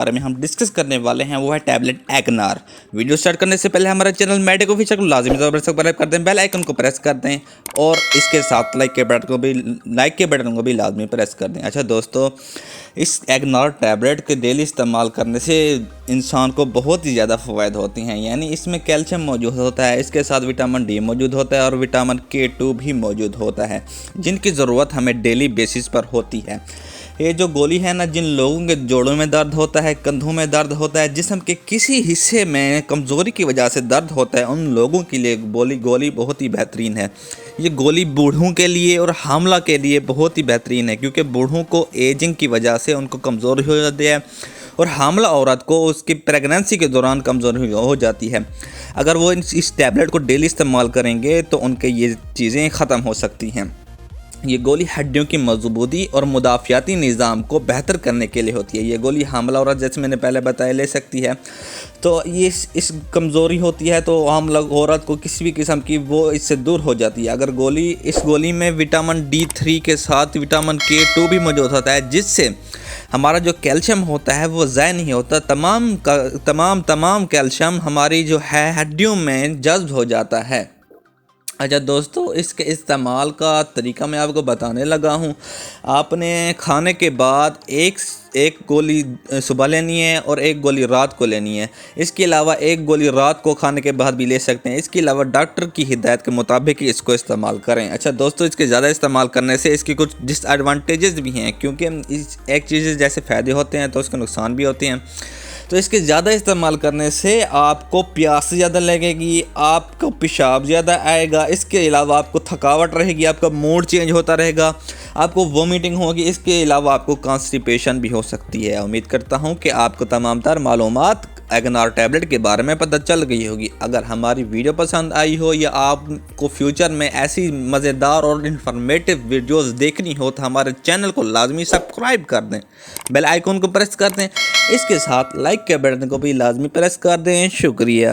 بارے میں ہم ڈسکس کرنے والے ہیں وہ ہے ٹیبلٹ ایگنار۔ ویڈیو سٹارٹ کرنے سے پہلے ہمارا چینل میڈیک آفیشر کو لازمی طور پر سبسکرائب کر دیں، بیل آئیکن کو پریس کر دیں اور اس کے ساتھ لائک کے بٹن کو بھی لازمی پریس کر دیں۔ اچھا دوستو، اس ایگنار ٹیبلٹ کے ڈیلی استعمال کرنے سے انسان کو بہت ہی زیادہ فوائد ہوتے ہیں، یعنی اس میں کیلشیم موجود ہوتا ہے، اس کے ساتھ وٹامن ڈی موجود ہوتا ہے اور وٹامن K2 بھی موجود ہوتا ہے، جن کی ضرورت ہمیں ڈیلی بیسس پر ہوتی ہے۔ یہ جو گولی ہے نا، جن لوگوں کے جوڑوں میں درد ہوتا ہے، کندھوں میں درد ہوتا ہے، جسم کے کسی حصے میں کمزوری کی وجہ سے درد ہوتا ہے، ان لوگوں کے لیے گولی بہت ہی بہترین ہے۔ یہ گولی بوڑھوں کے لیے اور حاملہ کے لیے بہت ہی بہترین ہے، کیونکہ بوڑھوں کو ایجنگ کی وجہ سے ان کو کمزوری ہو جاتی ہے اور حاملہ عورت کو اس کی پریگننسی کے دوران کمزوری ہو جاتی ہے۔ اگر وہ اس ٹیبلٹ کو ڈیلی استعمال کریں گے تو ان کے یہ چیزیں ختم ہو سکتی ہیں۔ یہ گولی ہڈیوں کی مضبوطی اور مدافعتی نظام کو بہتر کرنے کے لیے ہوتی ہے۔ یہ گولی حاملہ عورت، جیسے میں نے پہلے بتایا، لے سکتی ہے۔ تو یہ اس کمزوری ہوتی ہے تو حاملہ عورت کو کسی بھی قسم کی وہ اس سے دور ہو جاتی ہے۔ اگر اس گولی میں وٹامن D3 کے ساتھ وٹامن K2 بھی موجود ہوتا ہے، جس سے ہمارا جو کیلشیم ہوتا ہے وہ ضائع نہیں ہوتا، تمام کیلشیم ہماری جو ہے ہڈیوں میں جذب ہو جاتا ہے۔ اچھا دوستو، اس کے استعمال کا طریقہ میں آپ کو بتانے لگا ہوں۔ آپ نے کھانے کے بعد ایک گولی صبح لینی ہے اور ایک گولی رات کو لینی ہے۔ اس کے علاوہ ایک گولی رات کو کھانے کے بعد بھی لے سکتے ہیں۔ اس کے علاوہ ڈاکٹر کی ہدایت کے مطابق اس کو استعمال کریں۔ اچھا دوستو، اس کے زیادہ استعمال کرنے سے اس کی کچھ ڈس ایڈوانٹیجز بھی ہیں، کیونکہ ایک چیز جیسے فائدے ہوتے ہیں تو اس کے نقصان بھی ہوتے ہیں۔ تو اس کے زیادہ استعمال کرنے سے آپ کو پیاس زیادہ لگے گی، آپ کو پیشاب زیادہ آئے گا، اس کے علاوہ آپ کو تھکاوٹ رہے گی، آپ کا موڈ چینج ہوتا رہے گا، آپ کو وومیٹنگ ہوگی، اس کے علاوہ آپ کو کانسٹیپیشن بھی ہو سکتی ہے۔ امید کرتا ہوں کہ آپ کو تمام تر معلومات ایگنار ٹیبلٹ کے بارے میں پتہ چل گئی ہوگی۔ اگر ہماری ویڈیو پسند آئی ہو یا آپ کو فیوچر میں ایسی مزیدار اور انفارمیٹیو ویڈیوز دیکھنی ہو تو ہمارے چینل کو لازمی سبسکرائب کر دیں، بیل آئیکن کو پریس کر دیں، اس کے ساتھ لائک کے بٹن کو بھی لازمی پریس کر دیں۔ شکریہ۔